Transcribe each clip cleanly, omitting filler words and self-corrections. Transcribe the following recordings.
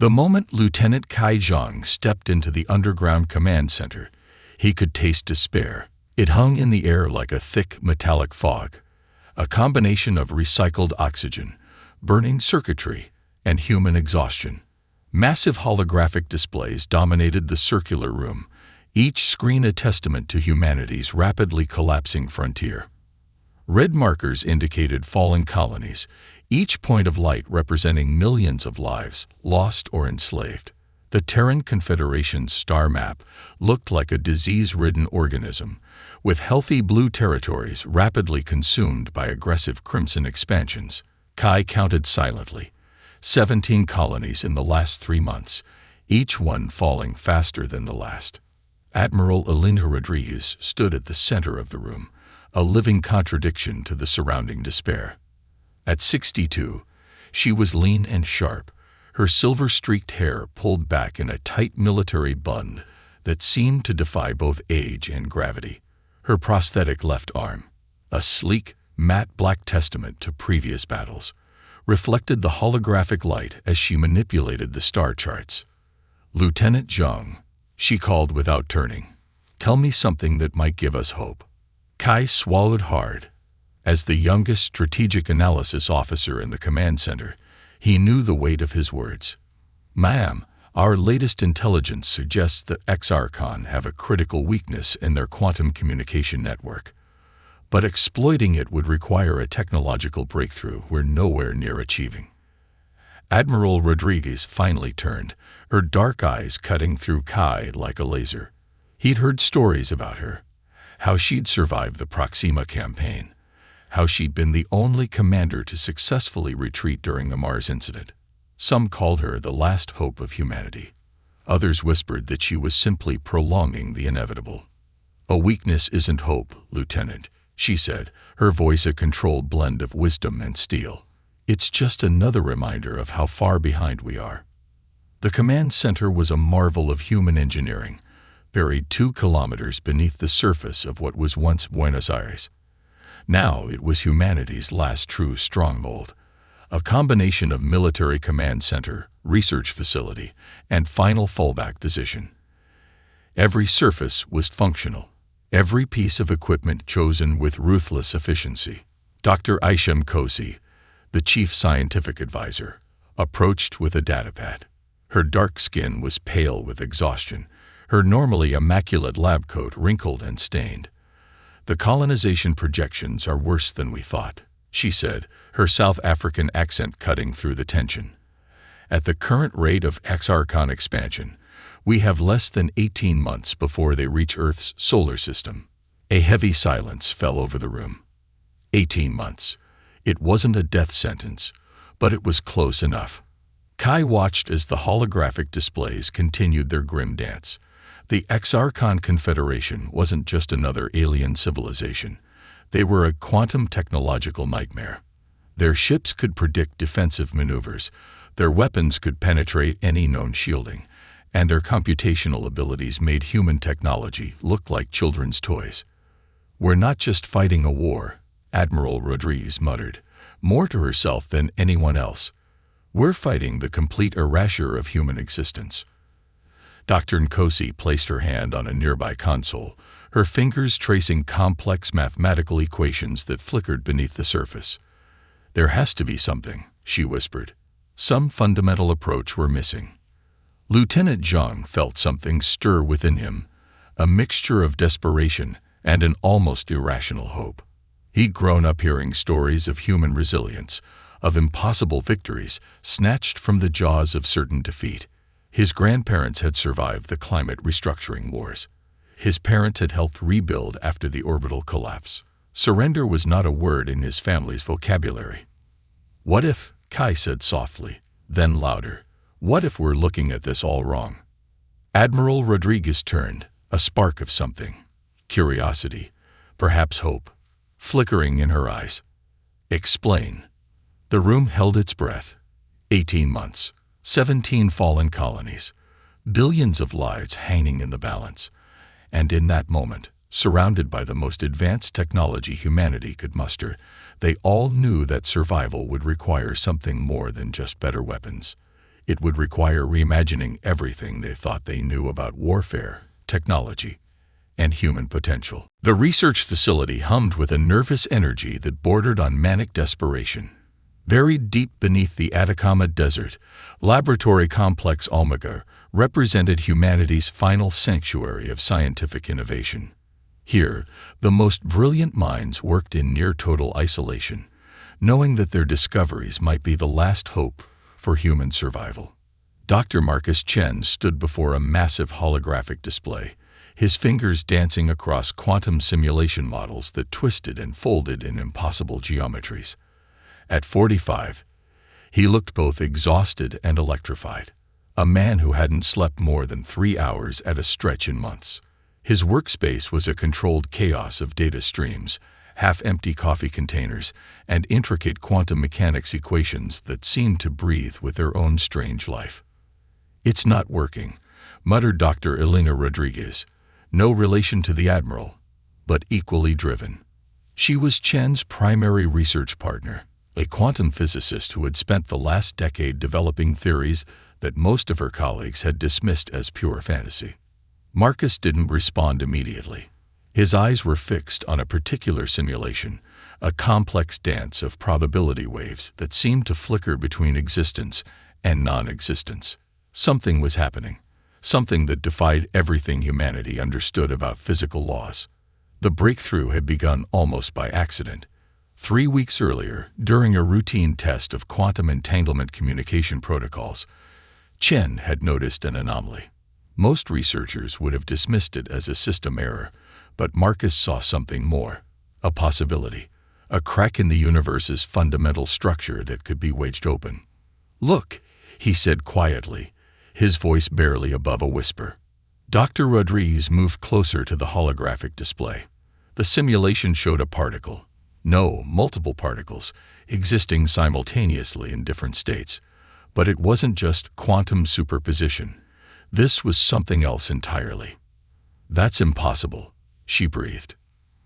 The moment Lieutenant Kai Zhang stepped into the underground command center, he could taste despair. It hung in the air like a thick metallic fog, a combination of recycled oxygen, burning circuitry, and human exhaustion. Massive holographic displays dominated the circular room, each screen a testament to humanity's rapidly collapsing frontier. Red markers indicated fallen colonies, each point of light representing millions of lives lost or enslaved. The Terran Confederation's star map looked like a disease-ridden organism, with healthy blue territories rapidly consumed by aggressive crimson expansions. Kai counted silently. 17 colonies in the last 3 months, each one falling faster than the last. Admiral Elinda Rodriguez stood at the center of the room, a living contradiction to the surrounding despair. At 62, she was lean and sharp, her silver-streaked hair pulled back in a tight military bun that seemed to defy both age and gravity. Her prosthetic left arm, a sleek, matte black testament to previous battles, reflected the holographic light as she manipulated the star charts. "Lieutenant Zhang," she called without turning, "tell me something that might give us hope." Kai swallowed hard. As the youngest strategic analysis officer in the command center, he knew the weight of his words. "Ma'am, our latest intelligence suggests that X-Archon have a critical weakness in their quantum communication network. But exploiting it would require a technological breakthrough we're nowhere near achieving." Admiral Rodriguez finally turned, her dark eyes cutting through Kai like a laser. He'd heard stories about her, how she'd survived the Proxima campaign, how she'd been the only commander to successfully retreat during the Mars incident. Some called her the last hope of humanity. Others whispered that she was simply prolonging the inevitable. "A weakness isn't hope, Lieutenant," she said, her voice a controlled blend of wisdom and steel. "It's just another reminder of how far behind we are." The command center was a marvel of human engineering, buried 2 kilometers beneath the surface of what was once Buenos Aires. Now it was humanity's last true stronghold, a combination of military command center, research facility, and final fallback position. Every surface was functional, every piece of equipment chosen with ruthless efficiency. Dr. Isham Kosi, the chief scientific advisor, approached with a datapad. Her dark skin was pale with exhaustion, her normally immaculate lab coat wrinkled and stained. "The colonization projections are worse than we thought," she said, her South African accent cutting through the tension. "At the current rate of X-Archon expansion, we have less than 18 months before they reach Earth's solar system." A heavy silence fell over the room. 18 months. It wasn't a death sentence, but it was close enough. Kai watched as the holographic displays continued their grim dance. The X-Archon Confederation wasn't just another alien civilization. They were a quantum technological nightmare. Their ships could predict defensive maneuvers, their weapons could penetrate any known shielding, and their computational abilities made human technology look like children's toys. "We're not just fighting a war," Admiral Rodriguez muttered, more to herself than anyone else. "We're fighting the complete erasure of human existence." Dr. Nkosi placed her hand on a nearby console, her fingers tracing complex mathematical equations that flickered beneath the surface. "There has to be something," she whispered. Some fundamental approach we're missing. Lieutenant Zhang felt something stir within him, a mixture of desperation and an almost irrational hope. He'd grown up hearing stories of human resilience, of impossible victories snatched from the jaws of certain defeat. His grandparents had survived the climate restructuring wars. His parents had helped rebuild after the orbital collapse. Surrender was not a word in his family's vocabulary. "What if," Kai said softly, then louder, "what if we're looking at this all wrong?" Admiral Rodriguez turned, a spark of something. Curiosity, perhaps hope, flickering in her eyes. "Explain." The room held its breath. 18 months. 17 fallen colonies, billions of lives hanging in the balance, and in that moment, surrounded by the most advanced technology humanity could muster, they all knew that survival would require something more than just better weapons. It would require reimagining everything they thought they knew about warfare, technology, and human potential. The research facility hummed with a nervous energy that bordered on manic desperation. Buried deep beneath the Atacama Desert, Laboratory Complex Omega represented humanity's final sanctuary of scientific innovation. Here, the most brilliant minds worked in near-total isolation, knowing that their discoveries might be the last hope for human survival. Dr. Marcus Chen stood before a massive holographic display, his fingers dancing across quantum simulation models that twisted and folded in impossible geometries. At 45, he looked both exhausted and electrified, a man who hadn't slept more than 3 hours at a stretch in months. His workspace was a controlled chaos of data streams, half-empty coffee containers, and intricate quantum mechanics equations that seemed to breathe with their own strange life. "It's not working," muttered Dr. Elena Rodriguez, no relation to the Admiral, but equally driven. She was Chen's primary research partner, a quantum physicist who had spent the last decade developing theories that most of her colleagues had dismissed as pure fantasy. Marcus didn't respond immediately. His eyes were fixed on a particular simulation, a complex dance of probability waves that seemed to flicker between existence and non-existence. Something was happening, something that defied everything humanity understood about physical laws. The breakthrough had begun almost by accident. 3 weeks earlier, during a routine test of quantum entanglement communication protocols, Chen had noticed an anomaly. Most researchers would have dismissed it as a system error, but Marcus saw something more, a possibility, a crack in the universe's fundamental structure that could be wedged open. "Look," he said quietly, his voice barely above a whisper. Dr. Rodriguez moved closer to the holographic display. The simulation showed a particle, no, multiple particles, existing simultaneously in different states. But it wasn't just quantum superposition. This was something else entirely. "That's impossible," she breathed.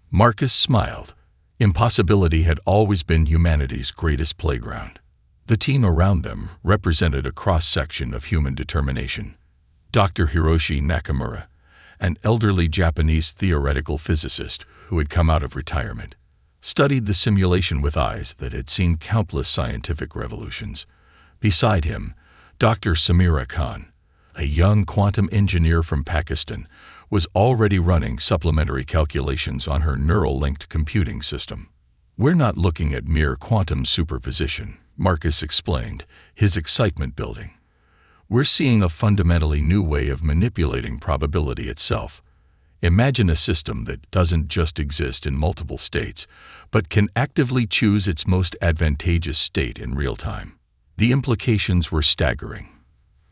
Marcus smiled. Impossibility had always been humanity's greatest playground. The team around them represented a cross-section of human determination. Dr. Hiroshi Nakamura, an elderly Japanese theoretical physicist who had come out of retirement, studied the simulation with eyes that had seen countless scientific revolutions. Beside him, Dr. Samira Khan, a young quantum engineer from Pakistan, was already running supplementary calculations on her neural-linked computing system. "We're not looking at mere quantum superposition," Marcus explained, his excitement building. "We're seeing a fundamentally new way of manipulating probability itself. Imagine a system that doesn't just exist in multiple states, but can actively choose its most advantageous state in real time." The implications were staggering.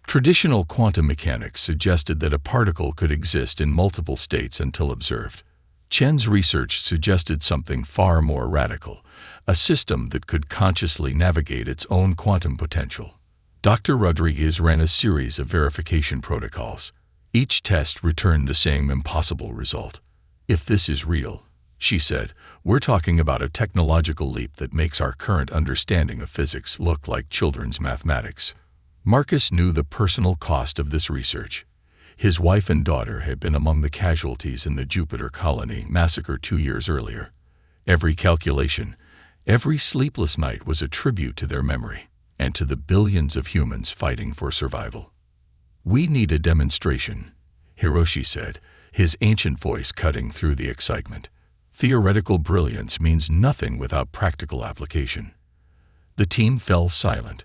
Traditional quantum mechanics suggested that a particle could exist in multiple states until observed. Chen's research suggested something far more radical, a system that could consciously navigate its own quantum potential. Dr. Rodriguez ran a series of verification protocols. Each test returned the same impossible result. "If this is real," she said, "we're talking about a technological leap that makes our current understanding of physics look like children's mathematics." Marcus knew the personal cost of this research. His wife and daughter had been among the casualties in the Jupiter colony massacre 2 years earlier. Every calculation, every sleepless night was a tribute to their memory and to the billions of humans fighting for survival. "We need a demonstration," Hiroshi said, his ancient voice cutting through the excitement. "Theoretical brilliance means nothing without practical application." The team fell silent.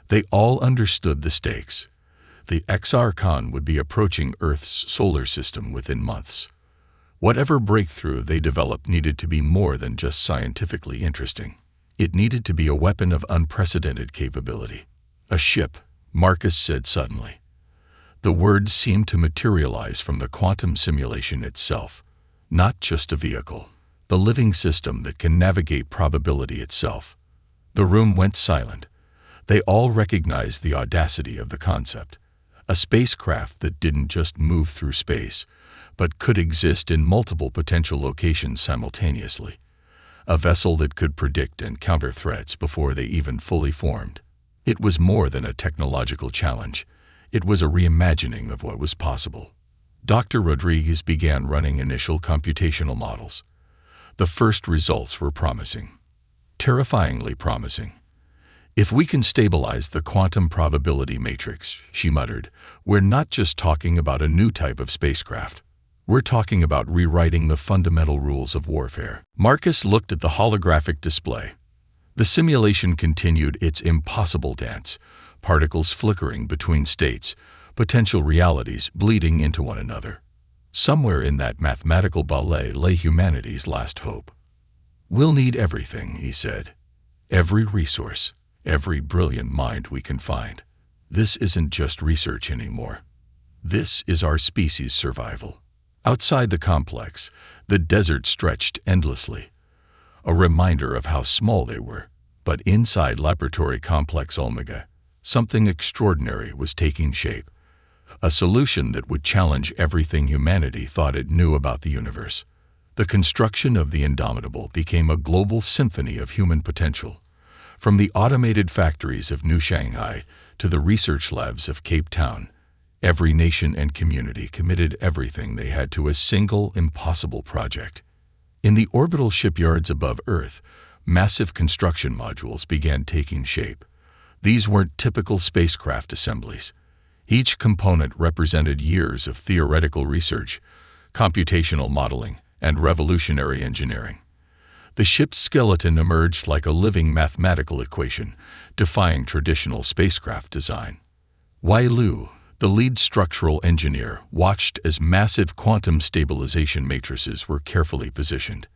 They all understood the stakes. The XR Khan would be approaching Earth's solar system within months. Whatever breakthrough they developed needed to be more than just scientifically interesting. It needed to be a weapon of unprecedented capability. "A ship," Marcus said suddenly. The words seemed to materialize from the quantum simulation itself. Not just a vehicle, the living system that can navigate probability itself. The room went silent. They all recognized the audacity of the concept. A spacecraft that didn't just move through space, but could exist in multiple potential locations simultaneously. A vessel that could predict and counter threats before they even fully formed. It was more than a technological challenge. It was a reimagining of what was possible. Dr. Rodriguez began running initial computational models. The first results were promising. Terrifyingly promising. "If we can stabilize the quantum probability matrix," she muttered, "we're not just talking about a new type of spacecraft. We're talking about rewriting the fundamental rules of warfare." Marcus looked at the holographic display. The simulation continued its impossible dance, particles flickering between states, potential realities bleeding into one another. Somewhere in that mathematical ballet lay humanity's last hope. "We'll need everything," he said. "Every resource, every brilliant mind we can find. This isn't just research anymore. This is our species' survival." Outside the complex, the desert stretched endlessly, a reminder of how small they were. But inside Laboratory Complex Omega, something extraordinary was taking shape. A solution that would challenge everything humanity thought it knew about the universe. The construction of the Indomitable became a global symphony of human potential. From the automated factories of New Shanghai to the research labs of Cape Town, every nation and community committed everything they had to a single, impossible project. In the orbital shipyards above Earth, massive construction modules began taking shape. These weren't typical spacecraft assemblies. Each component represented years of theoretical research, computational modeling, and revolutionary engineering. The ship's skeleton emerged like a living mathematical equation, defying traditional spacecraft design. Wai Lu, the lead structural engineer, watched as massive quantum stabilization matrices were carefully positioned.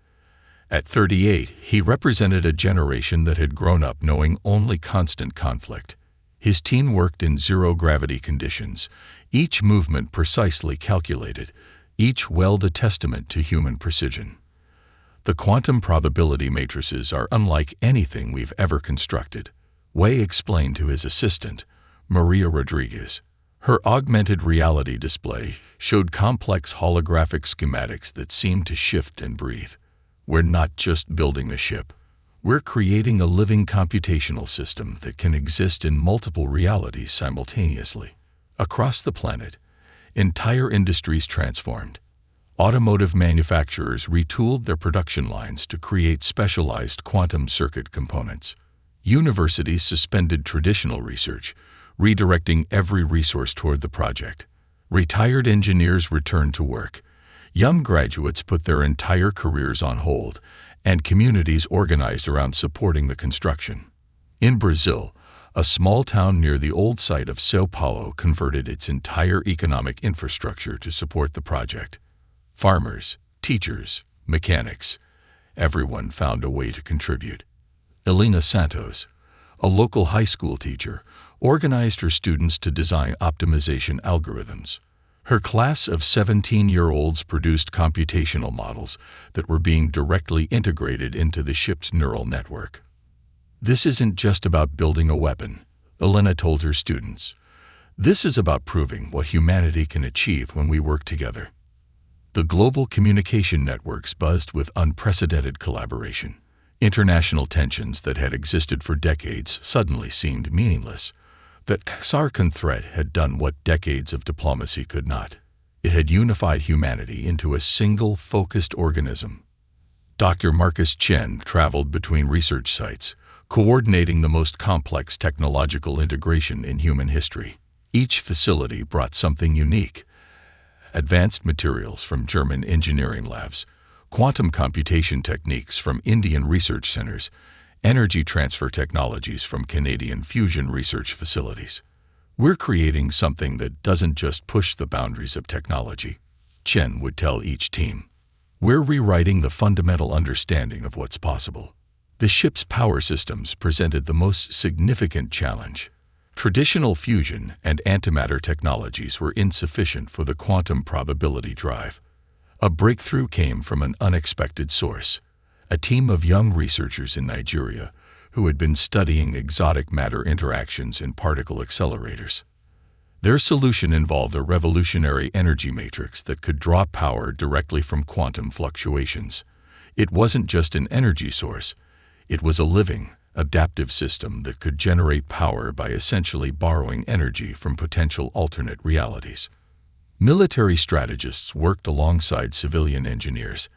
At 38, he represented a generation that had grown up knowing only constant conflict. His team worked in zero-gravity conditions, each movement precisely calculated, each weld a testament to human precision. "The quantum probability matrices are unlike anything we've ever constructed," Wei explained to his assistant, Maria Rodriguez. Her augmented reality display showed complex holographic schematics that seemed to shift and breathe. "We're not just building a ship. We're creating a living computational system that can exist in multiple realities simultaneously." Across the planet, entire industries transformed. Automotive manufacturers retooled their production lines to create specialized quantum circuit components. Universities suspended traditional research, redirecting every resource toward the project. Retired engineers returned to work. Young graduates put their entire careers on hold, and communities organized around supporting the construction. In Brazil, a small town near the old site of São Paulo converted its entire economic infrastructure to support the project. Farmers, teachers, mechanics, everyone found a way to contribute. Elena Santos, a local high school teacher, organized her students to design optimization algorithms. Her class of 17-year-olds produced computational models that were being directly integrated into the ship's neural network. "This isn't just about building a weapon," Elena told her students. "This is about proving what humanity can achieve when we work together." The global communication networks buzzed with unprecedented collaboration. International tensions that had existed for decades suddenly seemed meaningless. The Sarkan threat had done what decades of diplomacy could not. It had unified humanity into a single, focused organism. Dr. Marcus Chen traveled between research sites, coordinating the most complex technological integration in human history. Each facility brought something unique: advanced materials from German engineering labs, quantum computation techniques from Indian research centers, energy transfer technologies from Canadian fusion research facilities. "We're creating something that doesn't just push the boundaries of technology," Chen would tell each team. "We're rewriting the fundamental understanding of what's possible." The ship's power systems presented the most significant challenge. Traditional fusion and antimatter technologies were insufficient for the quantum probability drive. A breakthrough came from an unexpected source: a team of young researchers in Nigeria who had been studying exotic matter interactions in particle accelerators. Their solution involved a revolutionary energy matrix that could draw power directly from quantum fluctuations. It wasn't just an energy source, it was a living, adaptive system that could generate power by essentially borrowing energy from potential alternate realities. Military strategists worked alongside civilian engineers.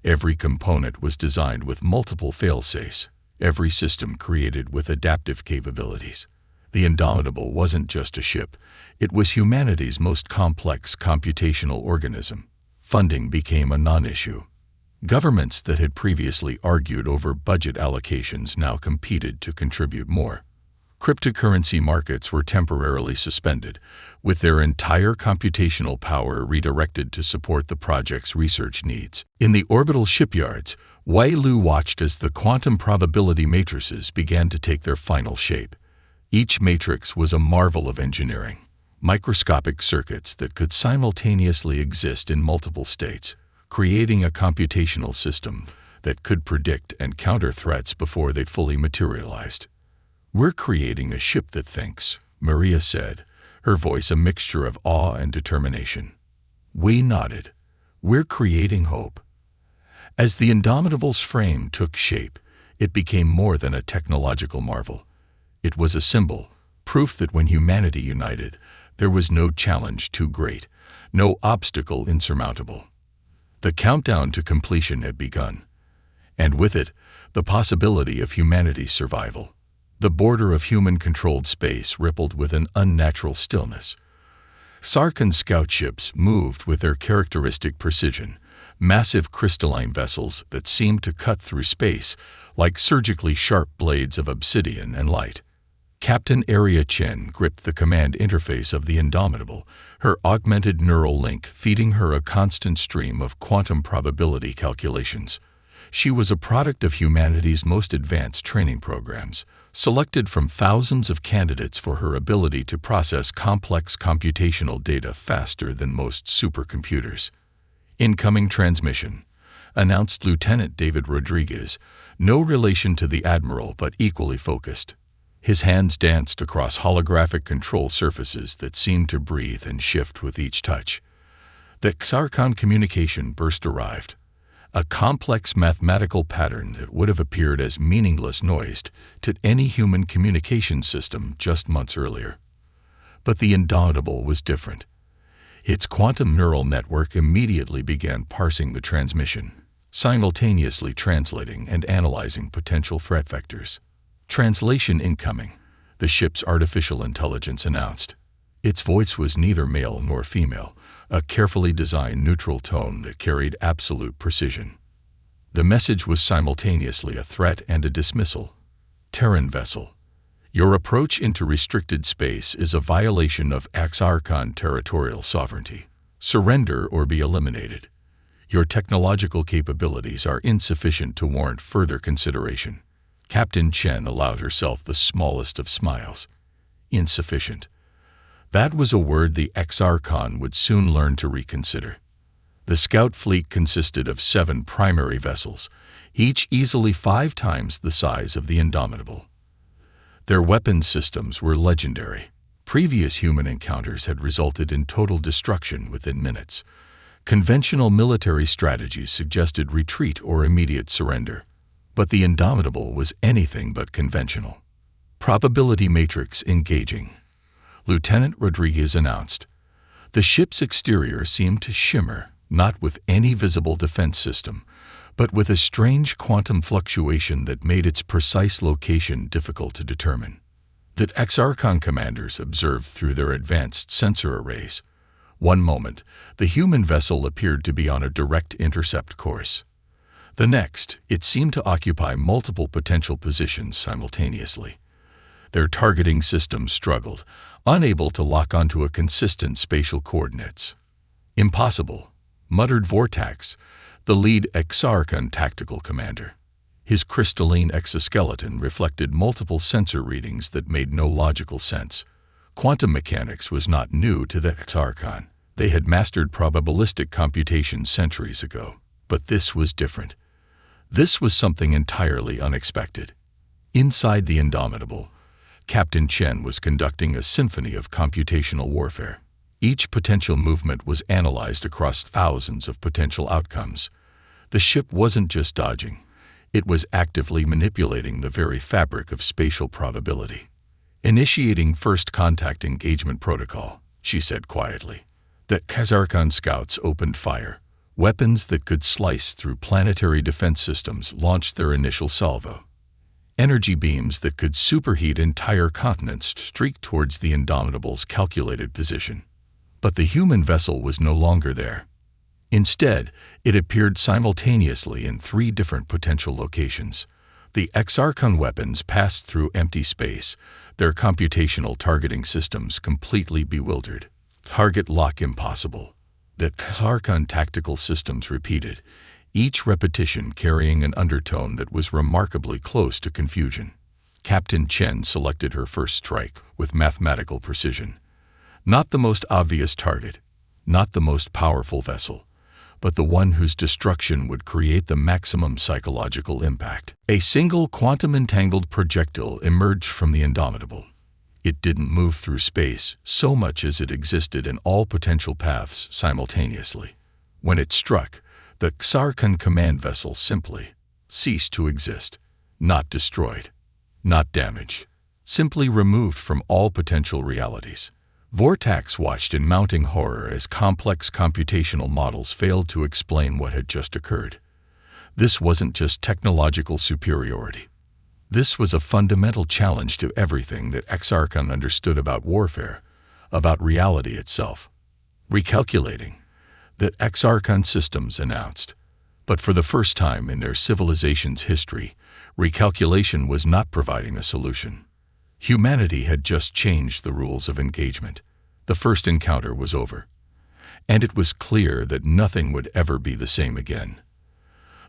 Every component was designed with multiple fail-safes, every system created with adaptive capabilities. The Indomitable wasn't just a ship, it was humanity's most complex computational organism. Funding became a non-issue. Governments that had previously argued over budget allocations now competed to contribute more. Cryptocurrency markets were temporarily suspended, with their entire computational power redirected to support the project's research needs. In the orbital shipyards, Wei Lu watched as the quantum probability matrices began to take their final shape. Each matrix was a marvel of engineering, microscopic circuits that could simultaneously exist in multiple states, creating a computational system that could predict and counter threats before they fully materialized. "We're creating a ship that thinks," Maria said, her voice a mixture of awe and determination. We nodded. "We're creating hope." As the Indomitable's frame took shape, it became more than a technological marvel. It was a symbol, proof that when humanity united, there was no challenge too great, no obstacle insurmountable. The countdown to completion had begun, and with it, the possibility of humanity's survival. The border of human-controlled space rippled with an unnatural stillness. Sarkhan scout ships moved with their characteristic precision, massive crystalline vessels that seemed to cut through space like surgically sharp blades of obsidian and light. Captain Aria Chen gripped the command interface of the Indomitable, her augmented neural link feeding her a constant stream of quantum probability calculations. She was a product of humanity's most advanced training programs, selected from thousands of candidates for her ability to process complex computational data faster than most supercomputers. "Incoming transmission," announced Lieutenant David Rodriguez, no relation to the Admiral but equally focused. His hands danced across holographic control surfaces that seemed to breathe and shift with each touch. The Sarkhan communication burst arrived, a complex mathematical pattern that would have appeared as meaningless noise to any human communication system just months earlier. But the Indomitable was different. Its quantum neural network immediately began parsing the transmission, simultaneously translating and analyzing potential threat vectors. "Translation incoming," the ship's artificial intelligence announced. Its voice was neither male nor female, a carefully designed neutral tone that carried absolute precision. The message was simultaneously a threat and a dismissal. "Terran vessel, your approach into restricted space is a violation of Sarkhan territorial sovereignty. Surrender or be eliminated. Your technological capabilities are insufficient to warrant further consideration." Captain Chen allowed herself the smallest of smiles. Insufficient. That was a word the Sarkhan would soon learn to reconsider. The scout fleet consisted of 7 primary vessels, each easily 5 times the size of the Indomitable. Their weapons systems were legendary. Previous human encounters had resulted in total destruction within minutes. Conventional military strategies suggested retreat or immediate surrender. But the Indomitable was anything but conventional. "Probability matrix engaging," Lieutenant Rodriguez announced. The ship's exterior seemed to shimmer, not with any visible defense system, but with a strange quantum fluctuation that made its precise location difficult to determine. The Sarkhan commanders observed through their advanced sensor arrays. One moment, the human vessel appeared to be on a direct intercept course. The next, it seemed to occupy multiple potential positions simultaneously. Their targeting systems struggled, unable to lock onto a consistent spatial coordinates. "Impossible," muttered Vortax, the lead Sarkhan tactical commander. His crystalline exoskeleton reflected multiple sensor readings that made no logical sense. Quantum mechanics was not new to the Sarkhan. They had mastered probabilistic computation centuries ago. But this was different. This was something entirely unexpected. Inside the Indomitable, Captain Chen was conducting a symphony of computational warfare. Each potential movement was analyzed across thousands of potential outcomes. The ship wasn't just dodging. It was actively manipulating the very fabric of spatial probability. "Initiating first contact engagement protocol," she said quietly. The Kazarkan scouts opened fire. Weapons that could slice through planetary defense systems launched their initial salvo. Energy beams that could superheat entire continents streaked towards the Indomitable's calculated position. But the human vessel was no longer there. Instead, it appeared simultaneously in 3 different potential locations. The Exarchon weapons passed through empty space, their computational targeting systems completely bewildered. Target lock impossible. The Exarchon tactical systems repeated, each repetition carrying an undertone that was remarkably close to confusion. Captain Chen selected her first strike with mathematical precision. Not the most obvious target, not the most powerful vessel, but the one whose destruction would create the maximum psychological impact. A single quantum-entangled projectile emerged from the Indomitable. It didn't move through space so much as it existed in all potential paths simultaneously. When it struck, the Xarkan command vessel simply ceased to exist, not destroyed, not damaged, simply removed from all potential realities. Vortax watched in mounting horror as complex computational models failed to explain what had just occurred. This wasn't just technological superiority. This was a fundamental challenge to everything that Exarchon understood about warfare, about reality itself. Recalculating, that Exarchon systems announced. But for the first time in their civilization's history, recalculation was not providing a solution. Humanity had just changed the rules of engagement. The first encounter was over, and it was clear that nothing would ever be the same again.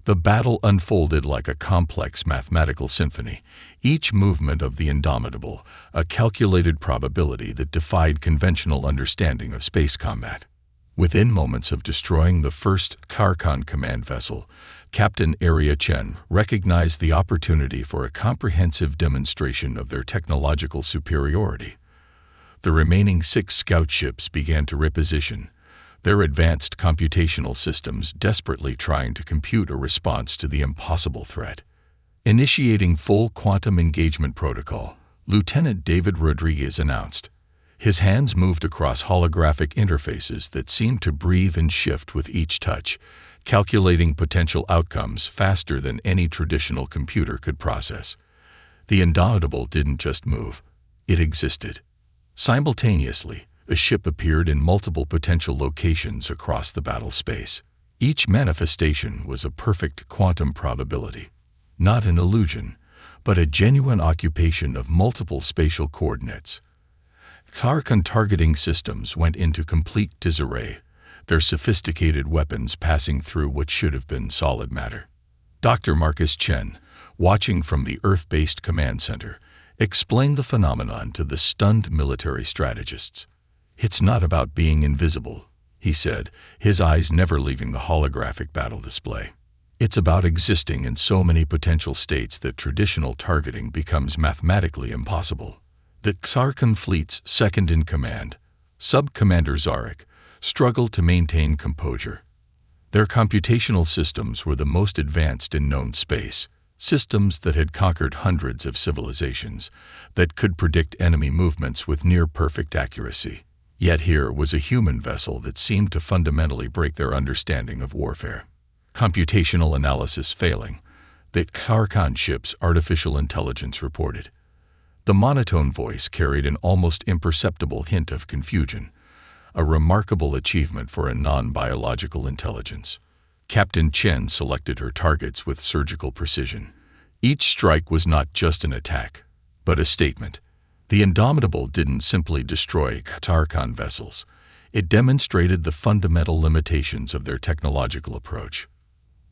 The battle unfolded like a complex mathematical symphony, each movement of the Indomitable a calculated probability that defied conventional understanding of space combat. Within moments of destroying the first Karkan command vessel, Captain Area Chen recognized the opportunity for a comprehensive demonstration of their technological superiority. The remaining 6 scout ships began to reposition, their advanced computational systems desperately trying to compute a response to the impossible threat. Initiating full quantum engagement protocol, Lieutenant David Rodriguez announced. His hands moved across holographic interfaces that seemed to breathe and shift with each touch, calculating potential outcomes faster than any traditional computer could process. The Indomitable didn't just move, it existed. Simultaneously, a ship appeared in multiple potential locations across the battle space. Each manifestation was a perfect quantum probability. Not an illusion, but a genuine occupation of multiple spatial coordinates. Tarkan targeting systems went into complete disarray, their sophisticated weapons passing through what should have been solid matter. Dr. Marcus Chen, watching from the Earth-based command center, explained the phenomenon to the stunned military strategists. "It's not about being invisible," he said, his eyes never leaving the holographic battle display. "It's about existing in so many potential states that traditional targeting becomes mathematically impossible." The Xarkan fleet's second-in-command, Sub-Commander Zarek, struggled to maintain composure. Their computational systems were the most advanced in known space, systems that had conquered hundreds of civilizations, that could predict enemy movements with near-perfect accuracy. Yet here was a human vessel that seemed to fundamentally break their understanding of warfare. Computational analysis failing, the Xarkan ship's artificial intelligence reported. The monotone voice carried an almost imperceptible hint of confusion, a remarkable achievement for a non-biological intelligence. Captain Chen selected her targets with surgical precision. Each strike was not just an attack, but a statement. The Indomitable didn't simply destroy Tarkan vessels. It demonstrated the fundamental limitations of their technological approach.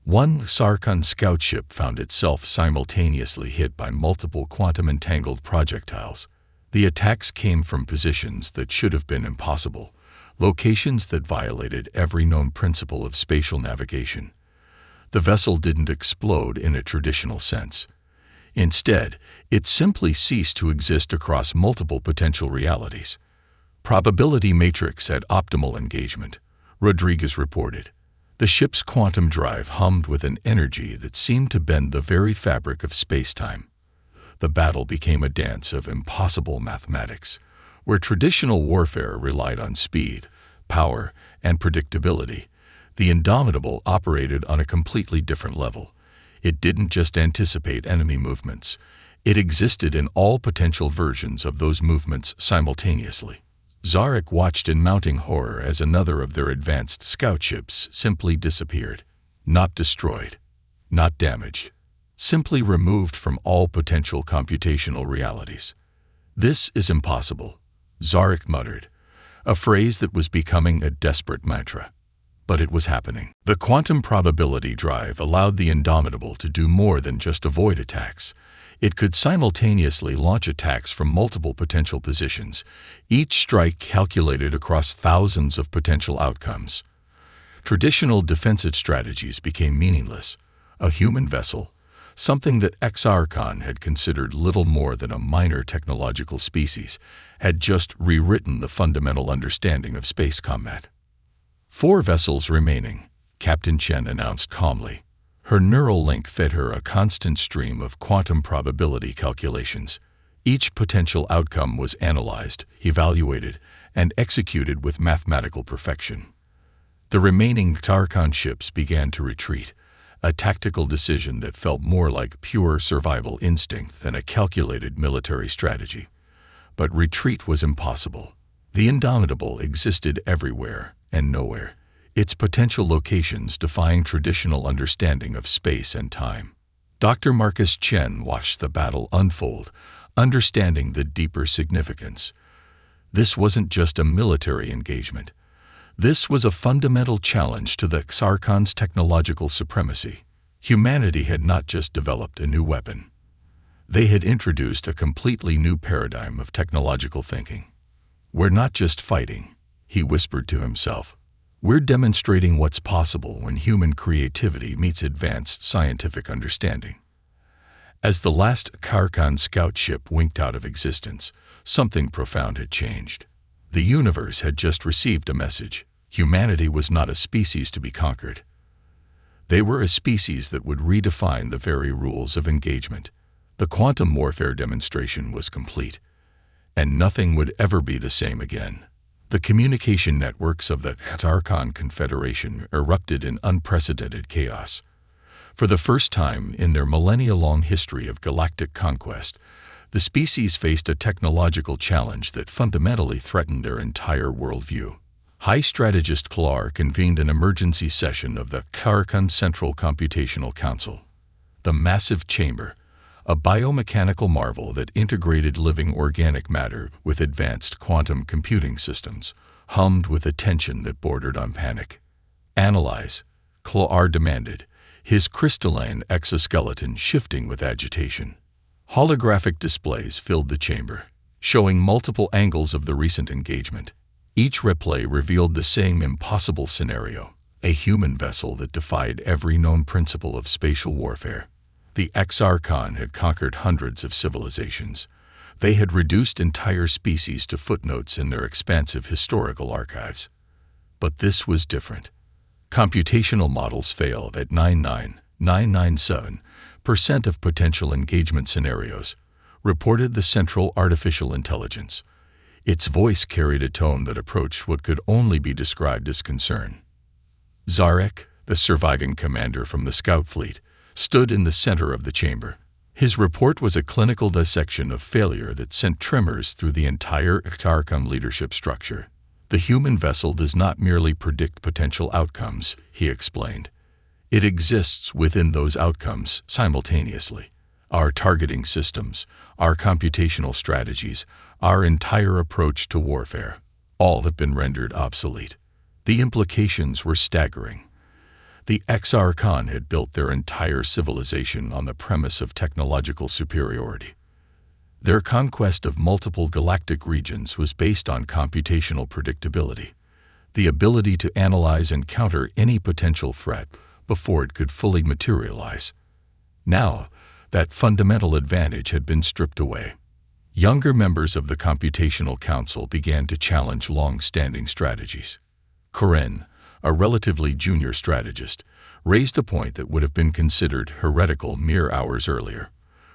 One Sarkhan scout ship found itself simultaneously hit by multiple quantum-entangled projectiles. The attacks came from positions that should have been impossible, locations that violated every known principle of spatial navigation. The vessel didn't explode in a traditional sense. Instead, it simply ceased to exist across multiple potential realities. Probability matrix at optimal engagement, Rodriguez reported. The ship's quantum drive hummed with an energy that seemed to bend the very fabric of space-time. The battle became a dance of impossible mathematics, where traditional warfare relied on speed, power, and predictability. The Indomitable operated on a completely different level. It didn't just anticipate enemy movements. It existed in all potential versions of those movements simultaneously. Zarek watched in mounting horror as another of their advanced scout ships simply disappeared. Not destroyed, not damaged, simply removed from all potential computational realities. "This is impossible," Zarek muttered, a phrase that was becoming a desperate mantra. But it was happening. The quantum probability drive allowed the Indomitable to do more than just avoid attacks. It could simultaneously launch attacks from multiple potential positions, each strike calculated across thousands of potential outcomes. Traditional defensive strategies became meaningless. A human vessel, something that Exarchon had considered little more than a minor technological species, had just rewritten the fundamental understanding of space combat. 4 vessels remaining, Captain Chen announced calmly. Her neural link fed her a constant stream of quantum probability calculations. Each potential outcome was analyzed, evaluated, and executed with mathematical perfection. The remaining Tarkon ships began to retreat, a tactical decision that felt more like pure survival instinct than a calculated military strategy. But retreat was impossible. The Indomitable existed everywhere and nowhere, its potential locations defying traditional understanding of space and time. Dr. Marcus Chen watched the battle unfold, understanding the deeper significance. This wasn't just a military engagement. This was a fundamental challenge to the Xarkon's technological supremacy. Humanity had not just developed a new weapon. They had introduced a completely new paradigm of technological thinking. "We're not just fighting," he whispered to himself. "We're demonstrating what's possible when human creativity meets advanced scientific understanding." As the last Xarkon scout ship winked out of existence, something profound had changed. The universe had just received a message. Humanity was not a species to be conquered. They were a species that would redefine the very rules of engagement. The quantum warfare demonstration was complete, and nothing would ever be the same again. The communication networks of the Xarkon Confederation erupted in unprecedented chaos. For the first time in their millennia-long history of galactic conquest, the species faced a technological challenge that fundamentally threatened their entire worldview. High Strategist Klar convened an emergency session of the Xarkon Central Computational Council. The massive chamber, a biomechanical marvel that integrated living organic matter with advanced quantum computing systems, hummed with a tension that bordered on panic. "Analyze," Klar demanded, his crystalline exoskeleton shifting with agitation. Holographic displays filled the chamber, showing multiple angles of the recent engagement. Each replay revealed the same impossible scenario, a human vessel that defied every known principle of spatial warfare. The Xarkon had conquered hundreds of civilizations. They had reduced entire species to footnotes in their expansive historical archives. But this was different. Computational models failed at 99.997% of potential engagement scenarios, reported the Central Artificial Intelligence. Its voice carried a tone that approached what could only be described as concern. Zarek, the surviving commander from the scout fleet, stood in the center of the chamber. His report was a clinical dissection of failure that sent tremors through the entire Xarkon leadership structure. "The human vessel does not merely predict potential outcomes," he explained. "It exists within those outcomes simultaneously. Our targeting systems, our computational strategies, our entire approach to warfare, all have been rendered obsolete." The implications were staggering. The Xarkon had built their entire civilization on the premise of technological superiority. Their conquest of multiple galactic regions was based on computational predictability, the ability to analyze and counter any potential threat before it could fully materialize. Now, that fundamental advantage had been stripped away. Younger members of the Computational Council began to challenge long-standing strategies. Corinne, a relatively junior strategist, raised a point that would have been considered heretical mere hours earlier.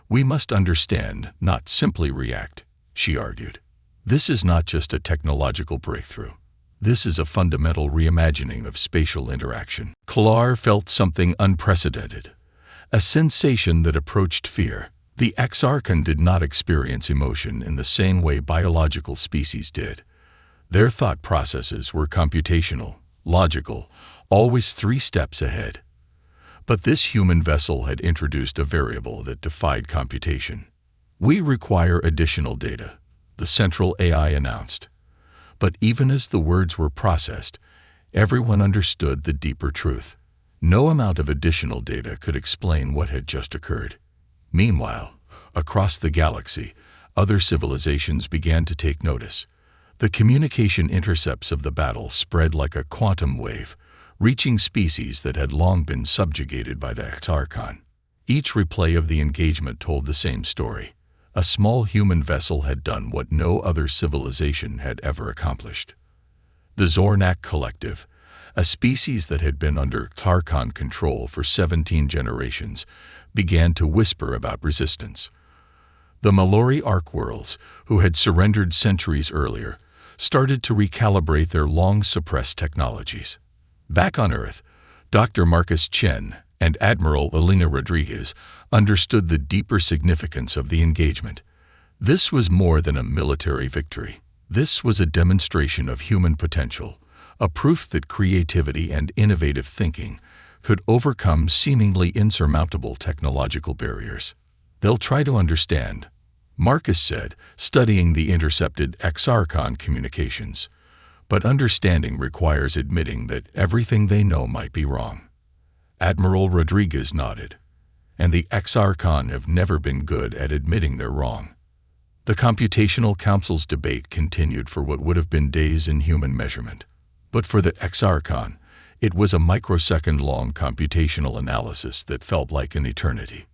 "We must understand, not simply react," she argued. "This is not just a technological breakthrough. This is a fundamental reimagining of spatial interaction." Klar felt something unprecedented, a sensation that approached fear. The Exarchon did not experience emotion in the same way biological species did. Their thought processes were computational, logical, always 3 steps ahead. But this human vessel had introduced a variable that defied computation. "We require additional data," the central AI announced. But even as the words were processed, everyone understood the deeper truth. No amount of additional data could explain what had just occurred. Meanwhile, across the galaxy, other civilizations began to take notice. The communication intercepts of the battle spread like a quantum wave, reaching species that had long been subjugated by the Exarchon. Each replay of the engagement told the same story. A small human vessel had done what no other civilization had ever accomplished. The Zornak Collective, a species that had been under Exarchon control for 17 generations, began to whisper about resistance. The Mallory Ark worlds, who had surrendered centuries earlier, started to recalibrate their long-suppressed technologies. Back on Earth, Dr. Marcus Chen and Admiral Elena Rodriguez understood the deeper significance of the engagement. This was more than a military victory. This was a demonstration of human potential, a proof that creativity and innovative thinking could overcome seemingly insurmountable technological barriers. "They'll try to understand," Marcus said, studying the intercepted Exarchon communications. "But understanding requires admitting that everything they know might be wrong." Admiral Rodriguez nodded. "And the Exarchon have never been good at admitting they're wrong." The Computational Council's debate continued for what would have been days in human measurement. But for the Exarchon, it was a microsecond-long computational analysis that felt like an eternity.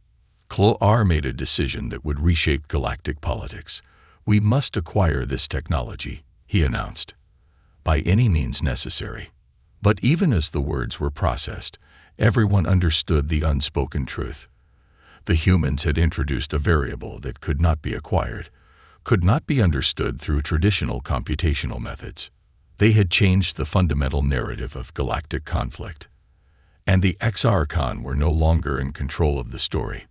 Klar made a decision that would reshape galactic politics. "We must acquire this technology," he announced, "by any means necessary." But even as the words were processed, everyone understood the unspoken truth. The humans had introduced a variable that could not be acquired, could not be understood through traditional computational methods. They had changed the fundamental narrative of galactic conflict. And the Exarchon were no longer in control of the story.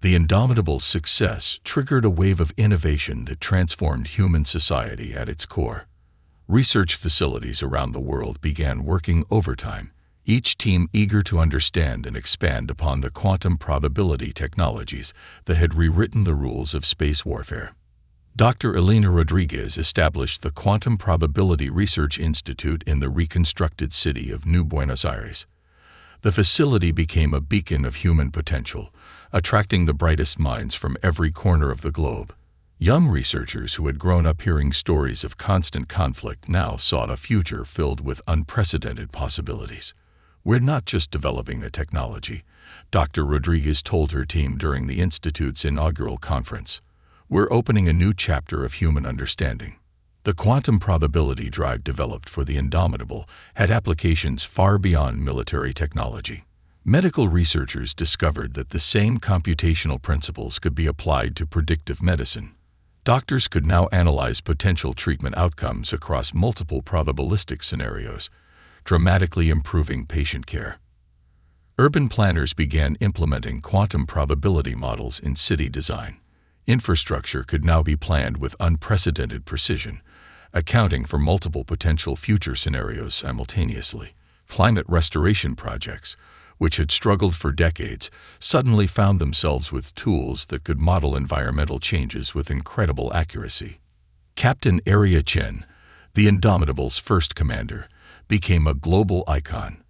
The Indomitable success triggered a wave of innovation that transformed human society at its core. Research facilities around the world began working overtime, each team eager to understand and expand upon the quantum probability technologies that had rewritten the rules of space warfare. Dr. Elena Rodriguez established the Quantum Probability Research Institute in the reconstructed city of New Buenos Aires. The facility became a beacon of human potential, attracting the brightest minds from every corner of the globe. Young researchers who had grown up hearing stories of constant conflict now sought a future filled with unprecedented possibilities. "We're not just developing the technology," Dr. Rodriguez told her team during the Institute's inaugural conference. "We're opening a new chapter of human understanding." The quantum probability drive developed for the Indomitable had applications far beyond military technology. Medical researchers discovered that the same computational principles could be applied to predictive medicine. Doctors could now analyze potential treatment outcomes across multiple probabilistic scenarios, dramatically improving patient care. Urban planners began implementing quantum probability models in city design. Infrastructure could now be planned with unprecedented precision, accounting for multiple potential future scenarios simultaneously. Climate restoration projects, which had struggled for decades, suddenly found themselves with tools that could model environmental changes with incredible accuracy. Captain Aria Chen, the Indomitable's first commander, became a global icon.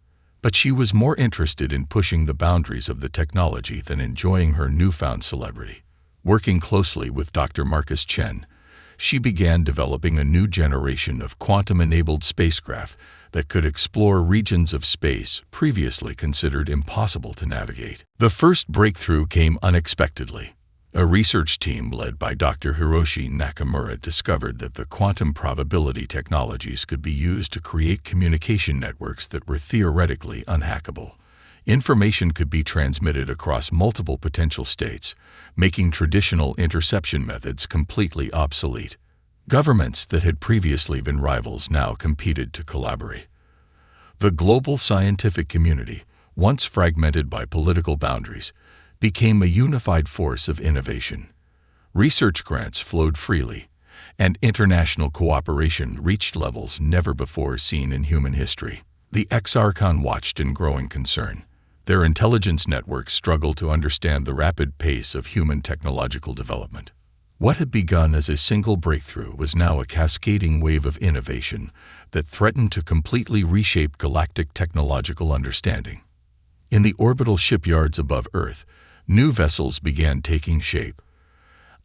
But she was more interested in pushing the boundaries of the technology than enjoying her newfound celebrity. Working closely with Dr. Marcus Chen, she began developing a new generation of quantum-enabled spacecraft that could explore regions of space previously considered impossible to navigate. The first breakthrough came unexpectedly. A research team led by Dr. Hiroshi Nakamura discovered that the quantum probability technologies could be used to create communication networks that were theoretically unhackable. Information could be transmitted across multiple potential states, making traditional interception methods completely obsolete. Governments that had previously been rivals now competed to collaborate. The global scientific community, once fragmented by political boundaries, became a unified force of innovation. Research grants flowed freely, and international cooperation reached levels never before seen in human history. The Exarchon watched in growing concern. Their intelligence networks struggled to understand the rapid pace of human technological development. What had begun as a single breakthrough was now a cascading wave of innovation that threatened to completely reshape galactic technological understanding. In the orbital shipyards above Earth, new vessels began taking shape.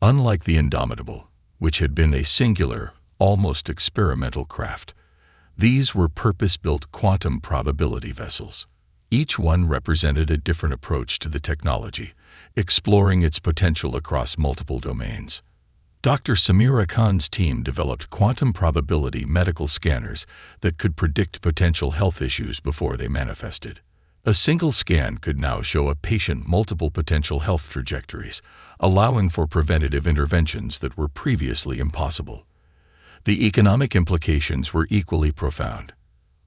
Unlike the Indomitable, which had been a singular, almost experimental craft, these were purpose-built quantum probability vessels. Each one represented a different approach to the technology, exploring its potential across multiple domains. Dr. Samira Khan's team developed quantum probability medical scanners that could predict potential health issues before they manifested. A single scan could now show a patient multiple potential health trajectories, allowing for preventative interventions that were previously impossible. The economic implications were equally profound.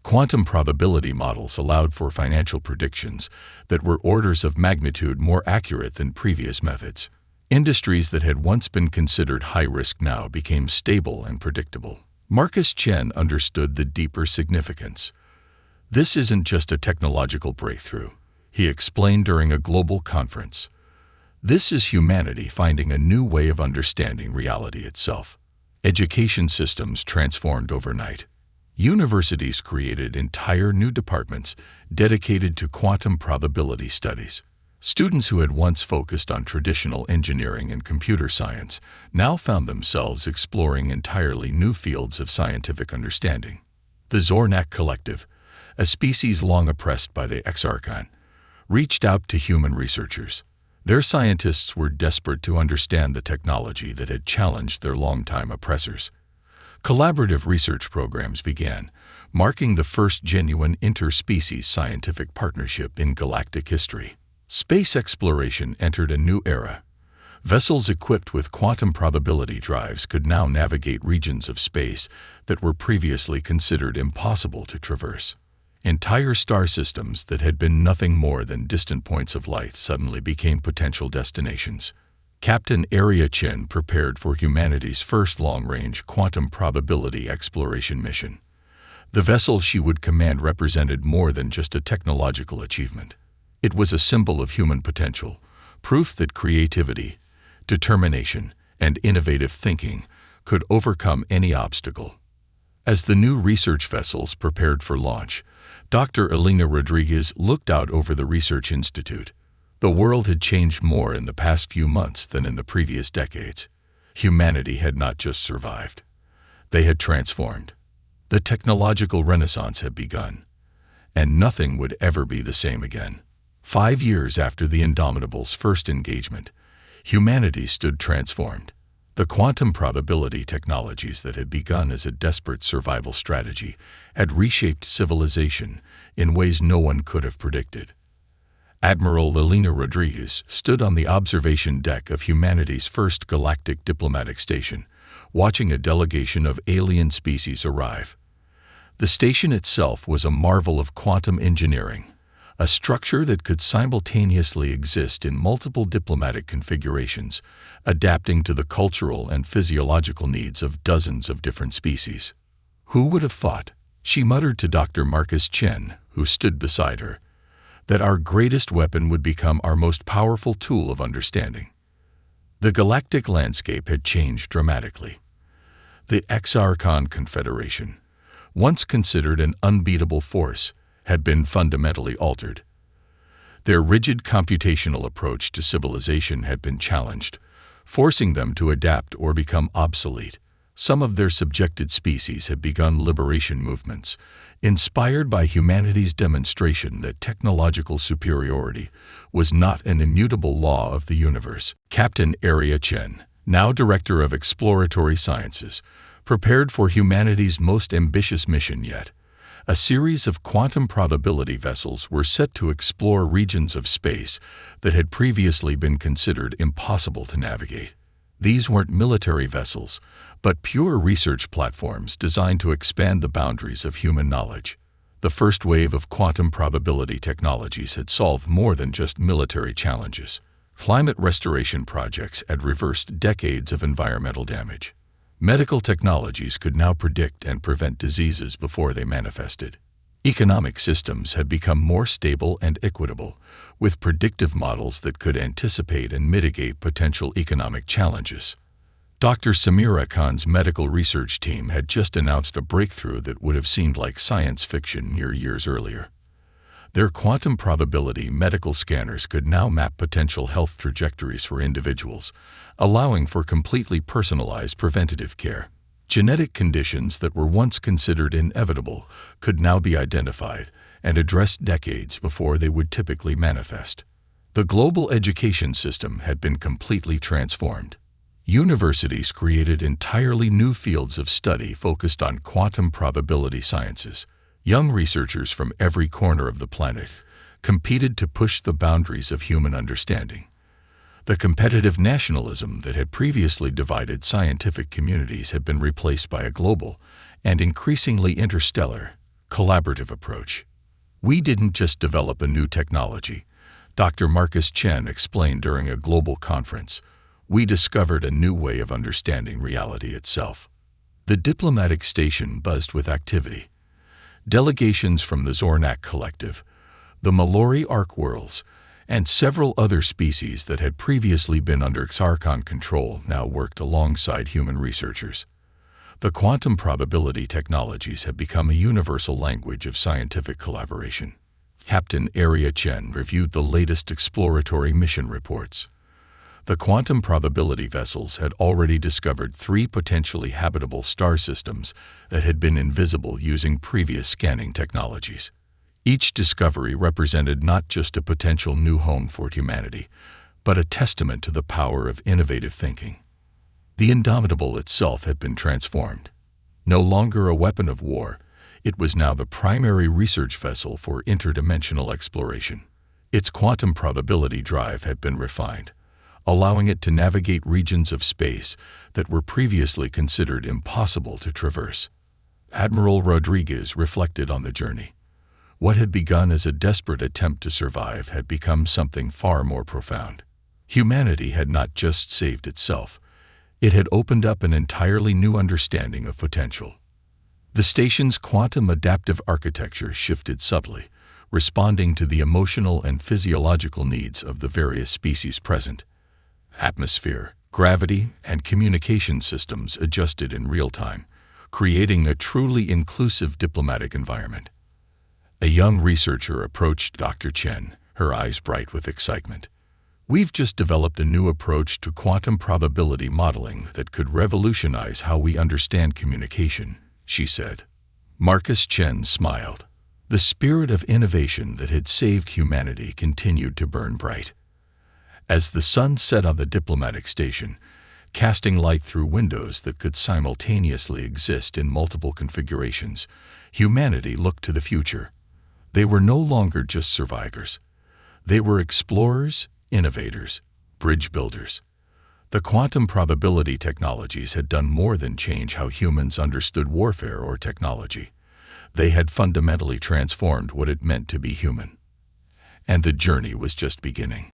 Quantum probability models allowed for financial predictions that were orders of magnitude more accurate than previous methods. Industries that had once been considered high risk now became stable and predictable. Marcus Chen understood the deeper significance. This isn't just a technological breakthrough, he explained during a global conference. This is humanity finding a new way of understanding reality itself. Education systems transformed overnight. Universities created entire new departments dedicated to quantum probability studies. Students who had once focused on traditional engineering and computer science now found themselves exploring entirely new fields of scientific understanding. The Zornak Collective, a species long oppressed by the Exarchon, reached out to human researchers. Their scientists were desperate to understand the technology that had challenged their longtime oppressors. Collaborative research programs began, marking the first genuine interspecies scientific partnership in galactic history. Space exploration entered a new era. Vessels equipped with quantum probability drives could now navigate regions of space that were previously considered impossible to traverse. Entire star systems that had been nothing more than distant points of light suddenly became potential destinations. Captain Arya Chen prepared for humanity's first long-range quantum probability exploration mission. The vessel she would command represented more than just a technological achievement. It was a symbol of human potential, proof that creativity, determination, and innovative thinking could overcome any obstacle. As the new research vessels prepared for launch, Dr. Elena Rodriguez looked out over the research institute. The world had changed more in the past few months than in the previous decades. Humanity had not just survived. They had transformed. The technological renaissance had begun, and nothing would ever be the same again. 5 years after the Indomitable's first engagement, humanity stood transformed. The quantum probability technologies that had begun as a desperate survival strategy had reshaped civilization in ways no one could have predicted. Admiral Elena Rodriguez stood on the observation deck of humanity's first galactic diplomatic station, watching a delegation of alien species arrive. The station itself was a marvel of quantum engineering, a structure that could simultaneously exist in multiple diplomatic configurations, adapting to the cultural and physiological needs of dozens of different species. Who would have thought, she muttered to Dr. Marcus Chen, who stood beside her, that our greatest weapon would become our most powerful tool of understanding. The galactic landscape had changed dramatically. The Exarchon Confederation, once considered an unbeatable force, had been fundamentally altered. Their rigid computational approach to civilization had been challenged, forcing them to adapt or become obsolete. Some of their subjected species had begun liberation movements, inspired by humanity's demonstration that technological superiority was not an immutable law of the universe. Captain Area Chen, now Director of Exploratory Sciences, prepared for humanity's most ambitious mission yet. A series of quantum probability vessels were set to explore regions of space that had previously been considered impossible to navigate. These weren't military vessels, but pure research platforms designed to expand the boundaries of human knowledge. The first wave of quantum probability technologies had solved more than just military challenges. Climate restoration projects had reversed decades of environmental damage. Medical technologies could now predict and prevent diseases before they manifested. Economic systems had become more stable and equitable, with predictive models that could anticipate and mitigate potential economic challenges. Dr. Samira Khan's medical research team had just announced a breakthrough that would have seemed like science fiction mere years earlier. Their quantum probability medical scanners could now map potential health trajectories for individuals, allowing for completely personalized preventative care. Genetic conditions that were once considered inevitable could now be identified and addressed decades before they would typically manifest. The global education system had been completely transformed. Universities created entirely new fields of study focused on quantum probability sciences. Young researchers from every corner of the planet competed to push the boundaries of human understanding. The competitive nationalism that had previously divided scientific communities had been replaced by a global and increasingly interstellar, collaborative approach. We didn't just develop a new technology, Dr. Marcus Chen explained during a global conference. We discovered a new way of understanding reality itself. The diplomatic station buzzed with activity. Delegations from the Zornak Collective, the Mallory Arc Worlds, and several other species that had previously been under Xarkon control now worked alongside human researchers. The quantum probability technologies had become a universal language of scientific collaboration. Captain Area Chen reviewed the latest exploratory mission reports. The quantum probability vessels had already discovered 3 potentially habitable star systems that had been invisible using previous scanning technologies. Each discovery represented not just a potential new home for humanity, but a testament to the power of innovative thinking. The Indomitable itself had been transformed. No longer a weapon of war, it was now the primary research vessel for interdimensional exploration. Its quantum probability drive had been refined, allowing it to navigate regions of space that were previously considered impossible to traverse. Admiral Rodriguez reflected on the journey. What had begun as a desperate attempt to survive had become something far more profound. Humanity had not just saved itself, it had opened up an entirely new understanding of potential. The station's quantum adaptive architecture shifted subtly, responding to the emotional and physiological needs of the various species present. Atmosphere, gravity, and communication systems adjusted in real time, creating a truly inclusive diplomatic environment. A young researcher approached Dr. Chen, her eyes bright with excitement. "We've just developed a new approach to quantum probability modeling that could revolutionize how we understand communication," she said. Marcus Chen smiled. The spirit of innovation that had saved humanity continued to burn bright. As the sun set on the diplomatic station, casting light through windows that could simultaneously exist in multiple configurations, humanity looked to the future. They were no longer just survivors. They were explorers, innovators, bridge builders. The quantum probability technologies had done more than change how humans understood warfare or technology. They had fundamentally transformed what it meant to be human. And the journey was just beginning.